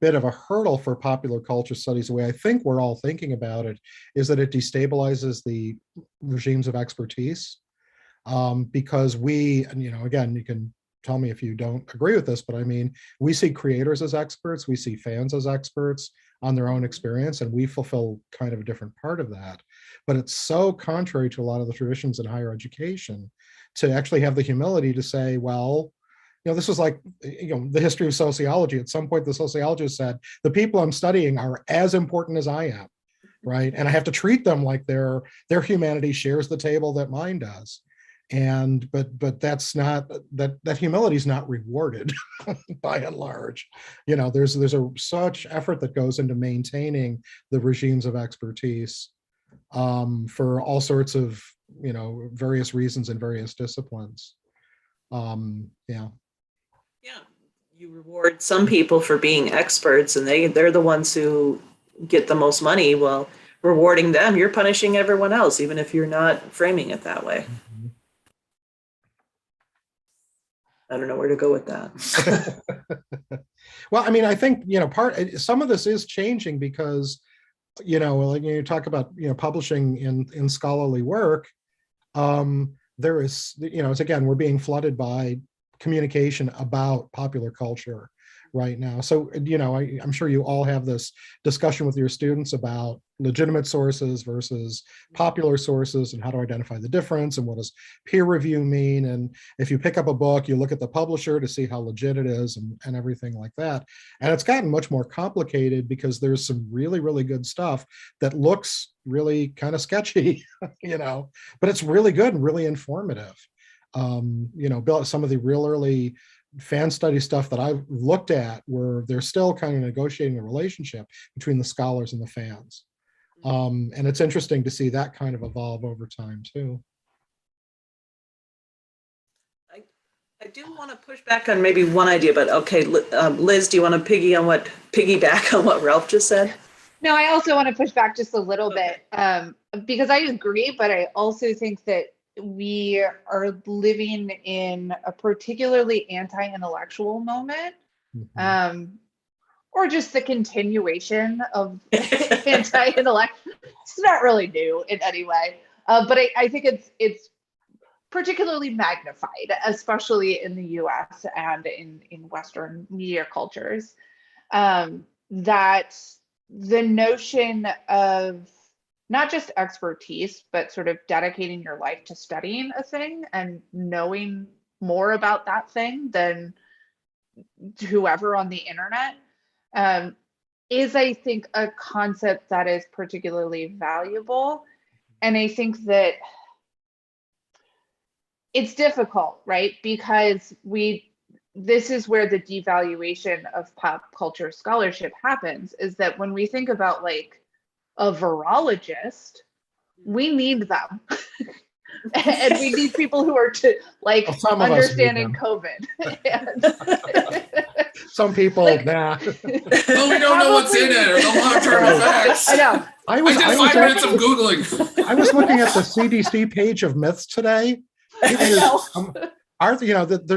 bit of a hurdle for popular culture studies, the way I think we're all thinking about it, is that it destabilizes the regimes of expertise, because we, again, you can tell me if you don't agree with this, but I mean, we see creators as experts, we see fans as experts on their own experience, and we fulfill kind of a different part of that. But it's so contrary to a lot of the traditions in higher education to actually have the humility to say, well, this is like, the history of sociology. At some point, the sociologist said, the people I'm studying are as important as I am, right? And I have to treat them like their humanity shares the table that mine does. And but that's not, that humility is not rewarded by and large. There's such effort that goes into maintaining the regimes of expertise for all sorts of various reasons in various disciplines. Yeah, you reward some people for being experts, and they're the ones who get the most money. Well, rewarding them, you're punishing everyone else, even if you're not framing it that way. Mm-hmm. I don't know where to go with that. Well, I mean, I think some of this is changing because like you talk about publishing in scholarly work, there is it's, again, we're being flooded by communication about popular culture right now. So I'm sure you all have this discussion with your students about legitimate sources versus popular sources, and how to identify the difference, and what does peer review mean, and if you pick up a book, you look at the publisher to see how legit it is, and everything like that. And it's gotten much more complicated because there's some really, really good stuff that looks really kind of sketchy, but it's really good and really informative. Some of the real early fan study stuff that I've looked at, where they're still kind of negotiating a relationship between the scholars and the fans. And it's interesting to see that kind of evolve over time too. I do want to push back on maybe one idea, but okay, Liz, do you want to piggyback on what Ralph just said? No, I also want to push back just a little bit because I agree, but I also think that we are living in a particularly anti-intellectual moment, or just the continuation of anti-intellect. It's not really new in any way, but I think it's particularly magnified, especially in the US and in Western media cultures, that the notion of not just expertise, but sort of dedicating your life to studying a thing and knowing more about that thing than whoever on the internet, is, I think, a concept that is particularly valuable. And I think that it's difficult, right? Because this is where the devaluation of pop culture scholarship happens, is that when we think about like a virologist, we need them. And we need people who are understanding COVID. Some people, nah. Well, we don't know what's in it or the long-term effects. I know. I did 5 minutes of Googling. I was looking at the CDC page of myths today. They're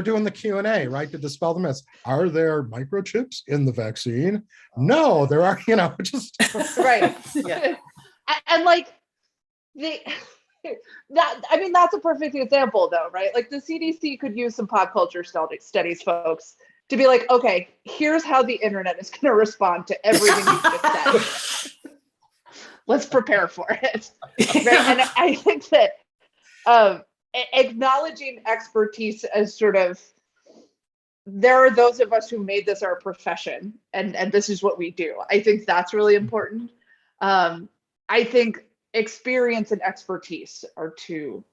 doing the Q&A, right, to dispel the myths. Are there microchips in the vaccine? No, there are, just right. Yeah. And like that's a perfect example though, right? Like the CDC could use some pop culture studies folks to be like, okay, here's how the internet is going to respond to everything you just said. Let's prepare for it. Right? And I think that acknowledging expertise as sort of, there are those of us who made this our profession, and this is what we do. I think that's really important. I think experience and expertise are two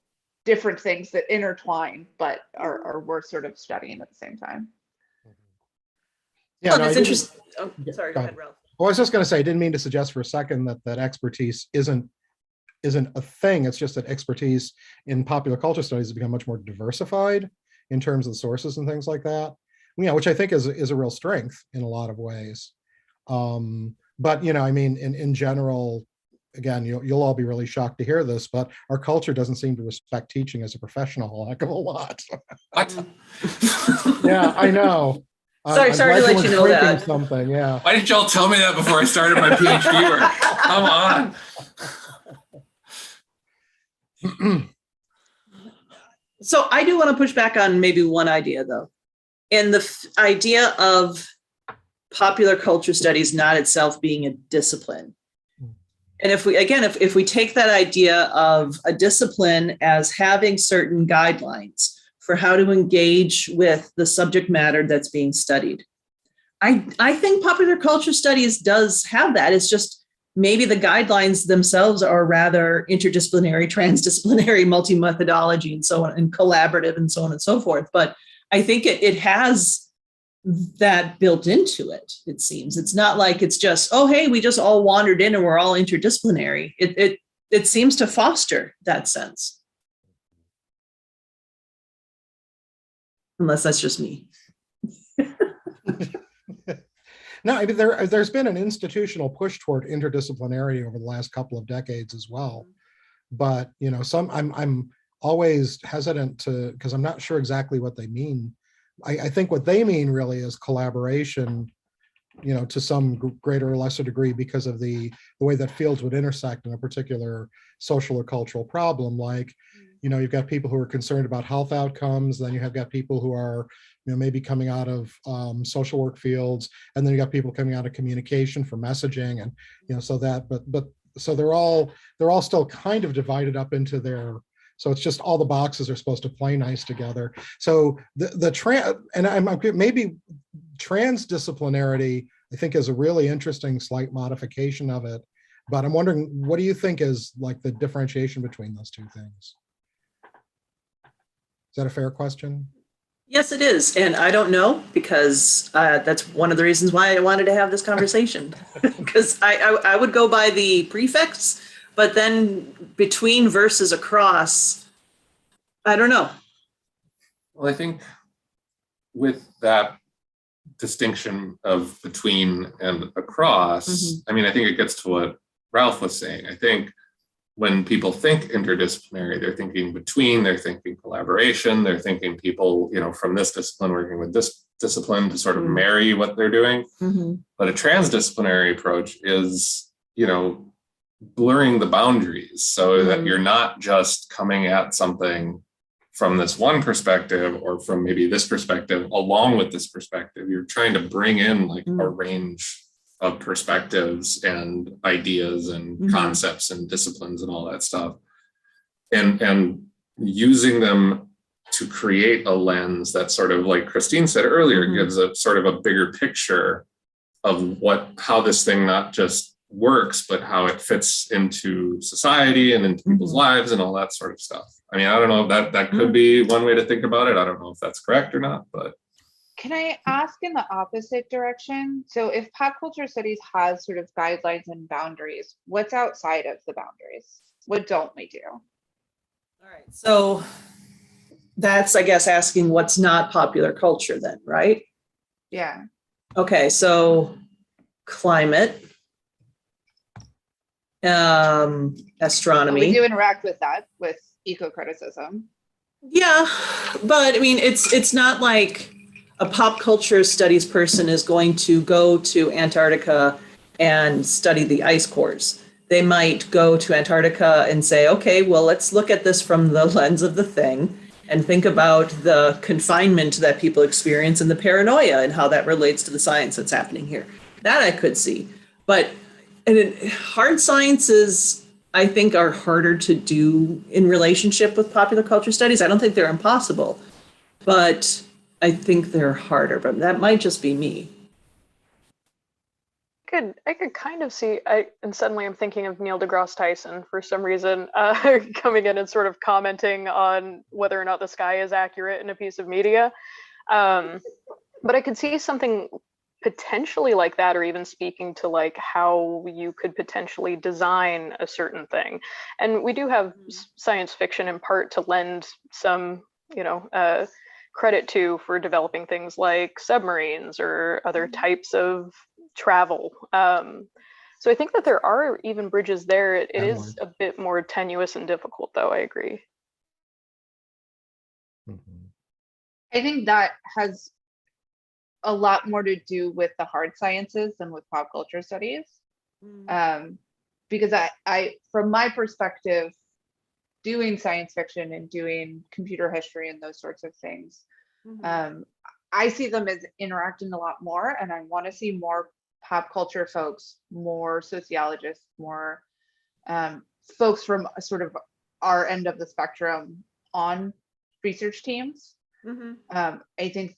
different things that intertwine, but are worth sort of studying at the same time. Yeah, it's interesting. Oh, sorry, go ahead, Ralph. Well, I was just going to say, I didn't mean to suggest for a second that expertise isn't a thing. It's just that expertise in popular culture studies has become much more diversified in terms of the sources and things like that. Which I think is a real strength in a lot of ways. But in general, again, you'll all be really shocked to hear this, but our culture doesn't seem to respect teaching as a professional a heck of a lot. What? Yeah, I know. Sorry to let you know that. Something, yeah. Why didn't y'all tell me that before I started my PhD work? Come on. So I do want to push back on maybe one idea though. And the idea of popular culture studies not itself being a discipline. And if we take that idea of a discipline as having certain guidelines for how to engage with the subject matter that's being studied, I think popular culture studies does have that. It's just maybe the guidelines themselves are rather interdisciplinary, transdisciplinary, multi-methodology, and so on, and collaborative, and so on and so forth. But I think it has that built into it, it seems. It's not like it's just, oh, hey, we just all wandered in and we're all interdisciplinary. It seems to foster that sense. Unless that's just me. No, I mean, there's been an institutional push toward interdisciplinarity over the last couple of decades as well. But, you know, I'm always hesitant to, because I'm not sure exactly what they mean. I think what they mean really is collaboration, you know, to some greater or lesser degree, because of the way that fields would intersect in a particular social or cultural problem. Like, you know, you've got people who are concerned about health outcomes, then you have got people who are, you know, maybe coming out of social work fields, and then you got people coming out of communication for messaging, and, you know, so that, but so they're all still kind of divided up into their, so it's just all the boxes are supposed to play nice together. So maybe transdisciplinarity, I think, is a really interesting slight modification of it. But I'm wondering, what do you think is like the differentiation between those two things? Is that a fair question? Yes, it is. And I don't know, because that's one of the reasons why I wanted to have this conversation, because I would go by the prefix, but then between versus across, I don't know. Well, I think with that distinction of between and across, I mean, I think it gets to what Ralph was saying. I think when people think interdisciplinary, they're thinking between, they're thinking collaboration, they're thinking people, you know, from this discipline working with this discipline to sort of marry what they're doing. But a transdisciplinary approach is, you know, blurring the boundaries so that you're not just coming at something from this one perspective or from maybe this perspective along with this perspective. You're trying to bring in like a range of perspectives and ideas and concepts and disciplines and all that stuff, and using them to create a lens that sort of, like Christine said earlier, gives a sort of a bigger picture of how this thing not just works, but how it fits into society and into people's lives and all that sort of stuff. I mean, I don't know if that could be one way to think about it. I don't know if that's correct or not, but. Can I ask in the opposite direction? So if pop culture studies has sort of guidelines and boundaries, what's outside of the boundaries? What don't we do? All right. So that's, I guess, asking what's not popular culture then, right? Yeah. Okay. So climate, astronomy. We do interact with that, with eco-criticism. Yeah. But I mean, it's not like a pop culture studies person is going to go to Antarctica and study the ice cores. They might go to Antarctica and say, okay, well, let's look at this from the lens of the thing and think about the confinement that people experience and the paranoia and how that relates to the science that's happening here. That I could see. But hard sciences, I think, are harder to do in relationship with popular culture studies. I don't think they're impossible, but I think they're harder, but that might just be me. I could kind of see, and suddenly I'm thinking of Neil deGrasse Tyson for some reason, coming in and sort of commenting on whether or not the sky is accurate in a piece of media. But I could see something potentially like that, or even speaking to like how you could potentially design a certain thing. And we do have science fiction in part to lend some, credit to for developing things like submarines or other types of travel. So I think that there are even bridges there. It is a bit more tenuous and difficult, though. I agree. I think that has a lot more to do with the hard sciences than with pop culture studies. Because I, from my perspective, doing science fiction and doing computer history and those sorts of things, I see them as interacting a lot more, and I want to see more pop culture folks, more sociologists, more folks from sort of our end of the spectrum on research teams. I think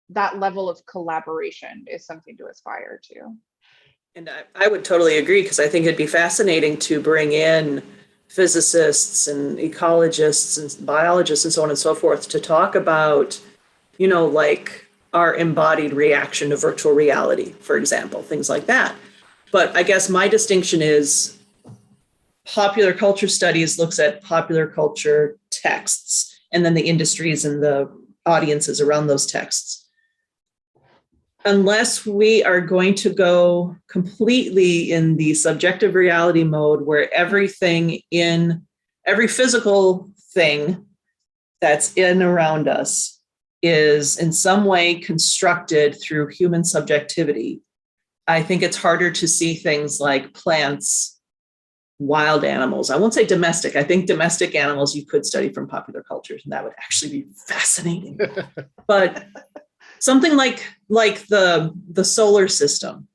that level of collaboration is something to aspire to. And I would totally agree, because I think it'd be fascinating to bring in physicists and ecologists and biologists and so on and so forth to talk about, like our embodied reaction to virtual reality, for example, things like that. But I guess my distinction is popular culture studies looks at popular culture texts and then the industries and the audiences around those texts. Unless we are going to go completely in the subjective reality mode where every physical thing that's in around us is in some way constructed through human subjectivity, I think it's harder to see things like plants, wild animals. I won't say domestic. I think domestic animals you could study from popular cultures, and that would actually be fascinating. But something like the solar system,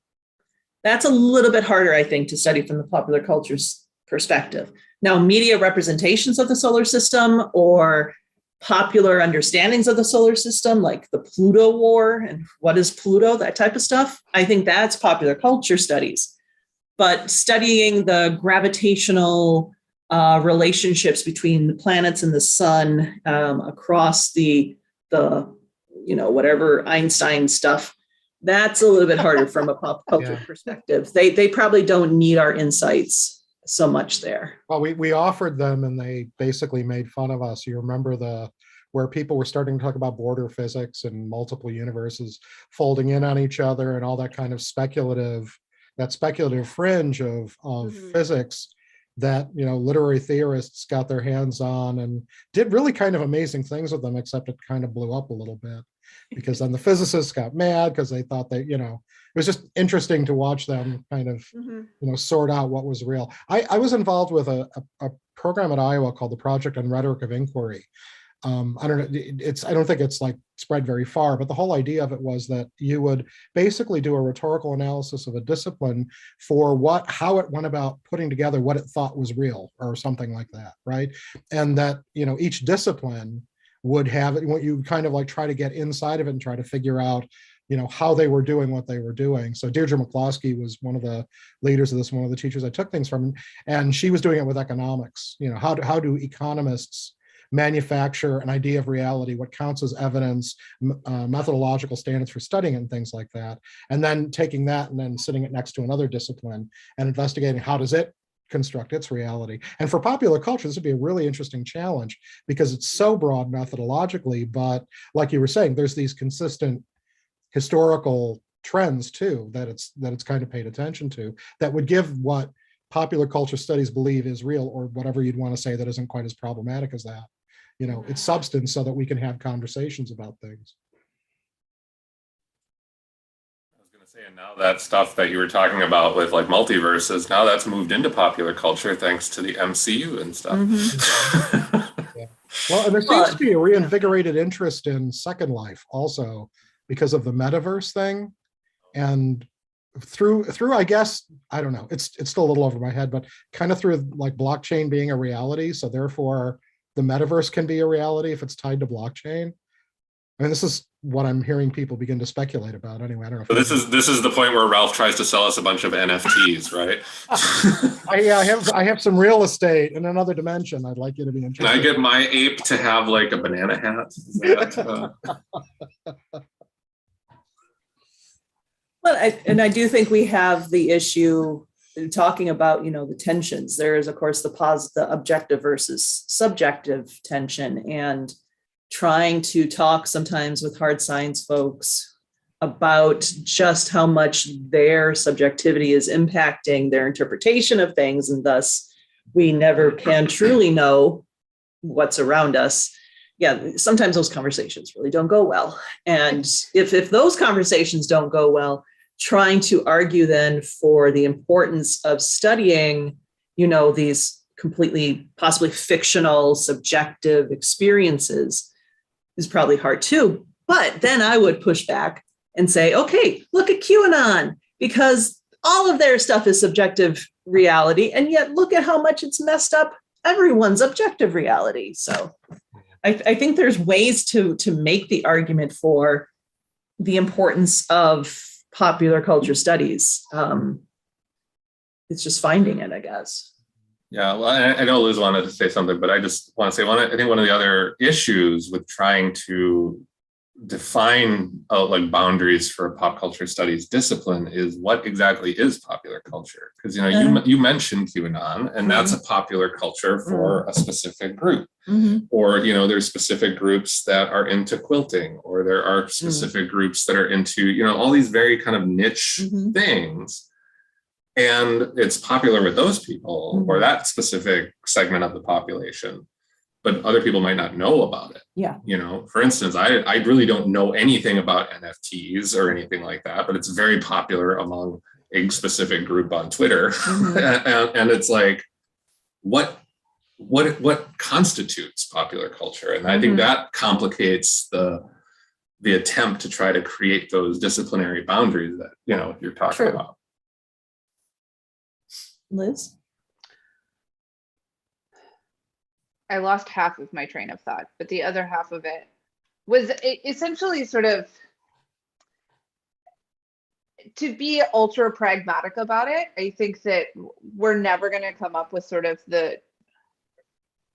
that's a little bit harder, I think, to study from the popular culture's perspective. Now, media representations of the solar system or popular understandings of the solar system, like the Pluto War and what is Pluto, that type of stuff, I think that's popular culture studies. But studying the gravitational relationships between the planets and the sun across the whatever Einstein stuff, that's a little bit harder from a pop culture perspective. They probably don't need our insights so much there. Well, we offered them and they basically made fun of us. You remember where people were starting to talk about border physics and multiple universes folding in on each other and all that kind of speculative fringe of physics that, literary theorists got their hands on and did really kind of amazing things with them, except it kind of blew up a little bit because then the physicists got mad because they thought that, it was just interesting to watch them kind of, sort out what was real. I was involved with a program at Iowa called the Project on Rhetoric of Inquiry. I don't know, I don't think it's like spread very far, but the whole idea of it was that you would basically do a rhetorical analysis of a discipline for how it went about putting together what it thought was real or something like that, right? And that, each discipline would have it, what you kind of like try to get inside of it and try to figure out, how they were doing what they were doing. So Deirdre McCloskey was one of the leaders of this, one of the teachers I took things from, and she was doing it with economics. How do economists manufacture an idea of reality, what counts as evidence, methodological standards for studying it and things like that, and then taking that and then sitting it next to another discipline and investigating how does it construct its reality. And for popular culture, this would be a really interesting challenge because it's so broad methodologically, but like you were saying, there's these consistent historical trends too that it's kind of paid attention to that would give what popular culture studies believe is real, or whatever you'd want to say that isn't quite as problematic as that, it's substance so that we can have conversations about things. I was going to say, and now that stuff that you were talking about with like multiverses, now that's moved into popular culture thanks to the MCU and stuff. Yeah. Well, and there seems to be a reinvigorated interest in Second Life also because of the metaverse thing, and through I guess, I don't know, it's still a little over my head, but kind of through like blockchain being a reality, so therefore the metaverse can be a reality if it's tied to blockchain. I mean, this is what I'm hearing people begin to speculate about anyway. I don't know. So this is the point where Ralph tries to sell us a bunch of NFTs, right? I have some real estate in another dimension. I'd like you to be interested. Can I get my ape to have like a banana hat? Well, I do think we have the issue talking about, the tensions. There is, of course, the objective versus subjective tension, and trying to talk sometimes with hard science folks about just how much their subjectivity is impacting their interpretation of things, and thus we never can truly know what's around us. Yeah, sometimes those conversations really don't go well. And if those conversations don't go well, trying to argue then for the importance of studying, these completely possibly fictional, subjective experiences is probably hard too. But then I would push back and say, okay, look at QAnon, because all of their stuff is subjective reality. And yet look at how much it's messed up everyone's objective reality. So I think there's ways to make the argument for the importance of popular culture studies. It's just finding it, I guess. Yeah, well, I know Liz wanted to say something, but I just want to say I think one of the other issues with trying to define like boundaries for a pop culture studies discipline is what exactly is popular culture? Because you mentioned QAnon, and that's a popular culture for a specific group. Or there's specific groups that are into quilting, or there are specific groups that are into all these very kind of niche things. And it's popular with those people or that specific segment of the population, but other people might not know about it. Yeah. For instance, I really don't know anything about NFTs or anything like that, but it's very popular among a specific group on Twitter. And it's like, what constitutes popular culture? And I think that complicates the attempt to try to create those disciplinary boundaries that, you're talking about. Liz? I lost half of my train of thought, but the other half of it was essentially sort of to be ultra pragmatic about it. I think that we're never going to come up with sort of the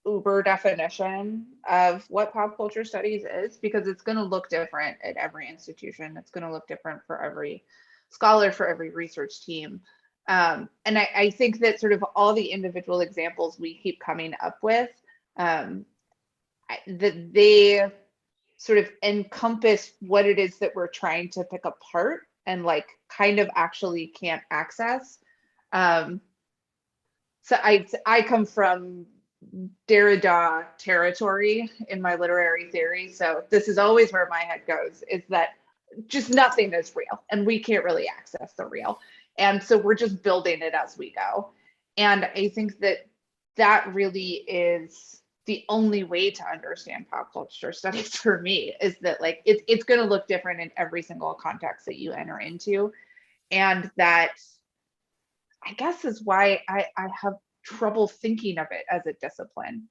uber definition of what pop culture studies is, because it's going to look different at every institution. It's going to look different for every scholar, for every research team. And I think that sort of all the individual examples we keep coming up with, that they sort of encompass what it is that we're trying to pick apart and like kind of actually can't access. So I come from Derrida territory in my literary theory. So this is always where my head goes, is that just nothing is real and we can't really access the real. And so we're just building it as we go. And I think that that really is the only way to understand pop culture studies for me, is that like it's going to look different in every single context that you enter into. And that, I guess, is why I have trouble thinking of it as a discipline.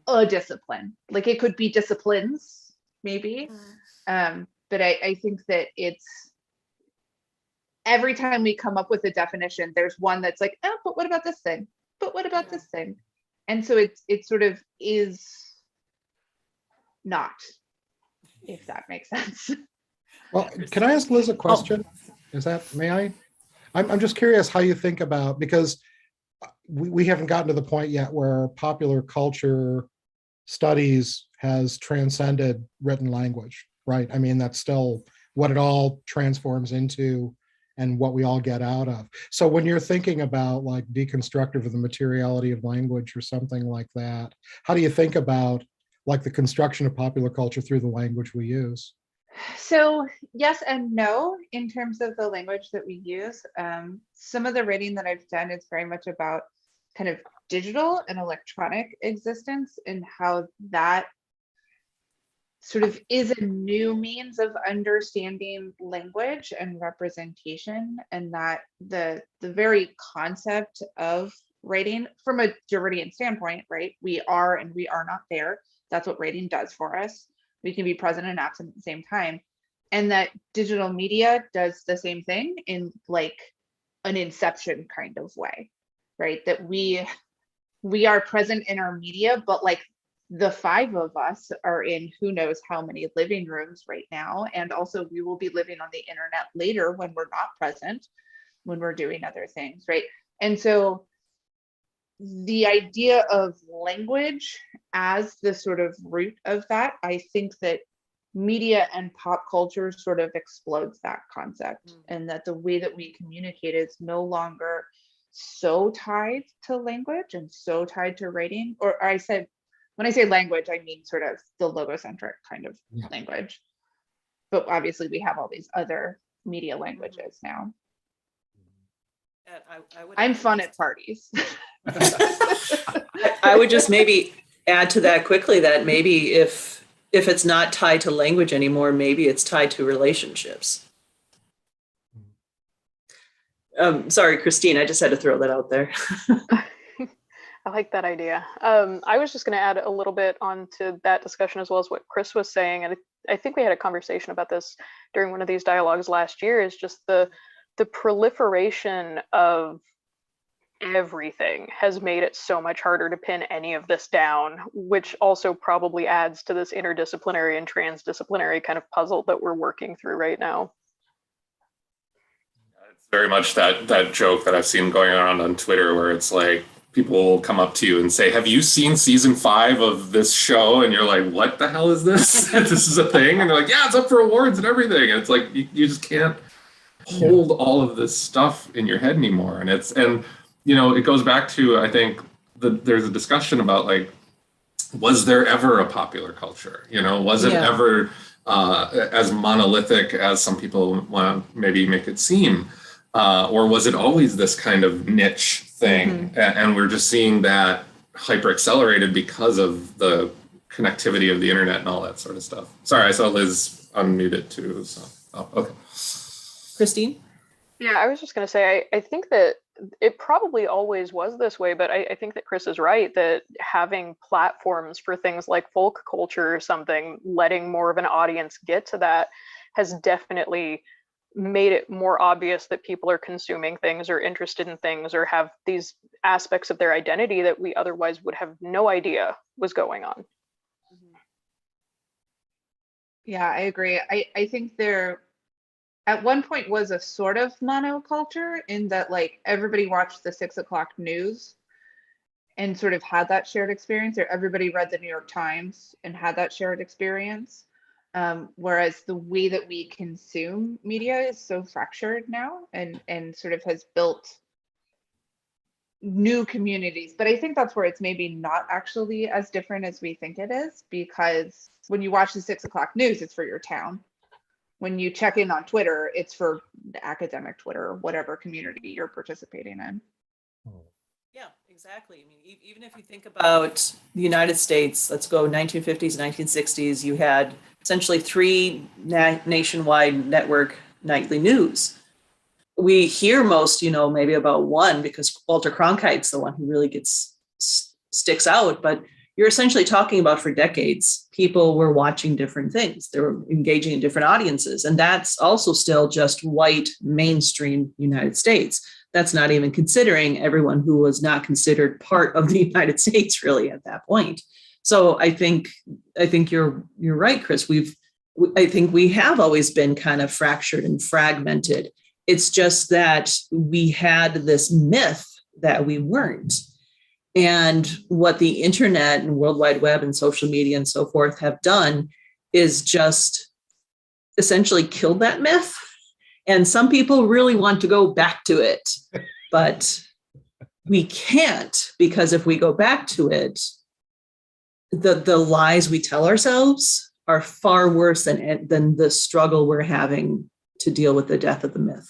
A discipline. Like it could be disciplines, maybe. But I think that it's, every time we come up with a definition, there's one that's like, oh, but what about this thing? But what about this thing? And so it sort of is not, if that makes sense. Well, can I ask Liz a question? May I? I'm just curious how you think about, because we haven't gotten to the point yet where popular culture studies has transcended written language, right? I mean, that's still what it all transforms into and what we all get out of. So when you're thinking about like deconstructive of the materiality of language or something like that, how do you think about like the construction of popular culture through the language we use? So yes and no, in terms of the language that we use. Some of the writing that I've done is very much about kind of digital and electronic existence and how that sort of is a new means of understanding language and representation, and that the very concept of writing from a Derridian standpoint, right? We are and we are not there. That's what writing does for us. We can be present and absent at the same time. And that digital media does the same thing in like an inception kind of way, right? That we are present in our media, but like the five of us are in who knows how many living rooms right now. And also we will be living on the internet later when we're not present, when we're doing other things, right? And so the idea of language as the sort of root of that, I think that media and pop culture sort of explodes that concept, and that the way that we communicate is no longer so tied to language and so tied to writing. Or I said, when I say language, I mean sort of the logocentric kind of language. But obviously we have all these other media languages now. I'm fun at parties. I would just maybe add to that quickly that maybe if if it's not tied to language anymore, maybe it's tied to relationships. Sorry, Christine, I just had to throw that out there. I like that idea. I was just going to add a little bit onto that discussion as well as what Chris was saying. And I think we had a conversation about this during one of these dialogues last year, is just the proliferation of everything has made it so much harder to pin any of this down, which also probably adds to this interdisciplinary and transdisciplinary kind of puzzle that we're working through right now. It's very much that joke that I've seen going around on Twitter where it's like, people will come up to you and say, have you seen season 5 of this show? And you're like, what the hell is this? This is a thing? And they're like, yeah, it's up for awards and everything. And it's like, you just can't hold all of this stuff in your head anymore. And it goes back to, I think there's a discussion about like, was there ever a popular culture? Was it ever as monolithic as some people want to maybe make it seem? Or was it always this kind of niche thing? Mm-hmm. And we're just seeing that hyper accelerated because of the connectivity of the internet and all that sort of stuff. Sorry, I saw Liz unmuted too. So, okay. Christine? Yeah, I was just going to say, I think that it probably always was this way, but I think that Chris is right that having platforms for things like folk culture or something, letting more of an audience get to that, has definitely made it more obvious that people are consuming things or interested in things or have these aspects of their identity that we otherwise would have no idea was going on. Yeah, I agree. I think there at one point was a sort of monoculture in that like everybody watched the 6 o'clock news and sort of had that shared experience, or everybody read the New York Times and had that shared experience. Whereas the way that we consume media is so fractured now and sort of has built new communities. But I think that's where it's maybe not actually as different as we think it is, because when you watch the 6 o'clock news, it's for your town. When you check in on Twitter, it's for the academic Twitter or whatever community you're participating in. Yeah, exactly. I mean, even if you think about the United States, let's go 1950s, 1960s, you had essentially 3 nationwide network nightly news. We hear most, maybe about one because Walter Cronkite's the one who really sticks out, but you're essentially talking about for decades, people were watching different things. They were engaging in different audiences. And that's also still just white mainstream United States. That's not even considering everyone who was not considered part of the United States really at that point. So I think you're right, Chris. I think we have always been kind of fractured and fragmented. It's just that we had this myth that we weren't. And what the internet and World Wide Web and social media and so forth have done is just essentially killed that myth. And some people really want to go back to it, but we can't, because if we go back to it, the lies we tell ourselves are far worse than the struggle we're having to deal with the death of the myth.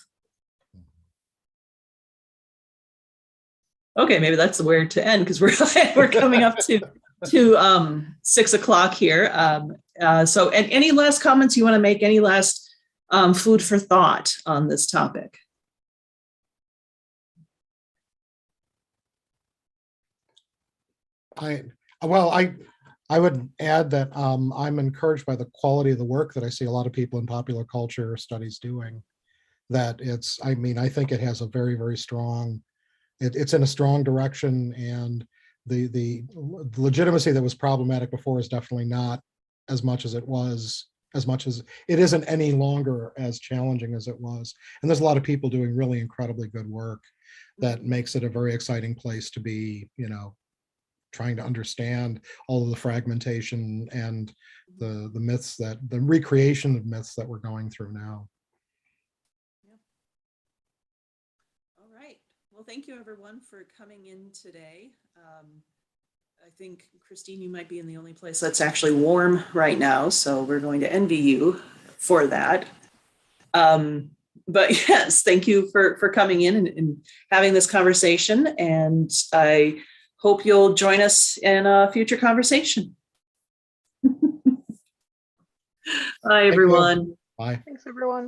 Okay, maybe that's where to end, because we're coming up to 6 o'clock here. So, and any last comments you want to make? Any last food for thought on this topic? I would add that I'm encouraged by the quality of the work that I see a lot of people in popular culture studies doing. That I think it has a very, very strong, it's in a strong direction, and the legitimacy that was problematic before is definitely not as much as it was, as much as it isn't any longer as challenging as it was. And there's a lot of people doing really incredibly good work that makes it a very exciting place to be, trying to understand all of the fragmentation and the myths, the recreation of myths that we're going through now. All right. Well, thank you everyone for coming in today. I think, Christine, you might be in the only place that's actually warm right now, so we're going to envy you for that. But yes, thank you for coming in and having this conversation, and I hope you'll join us in a future conversation. Bye, you. everyone. Bye. Thanks, everyone.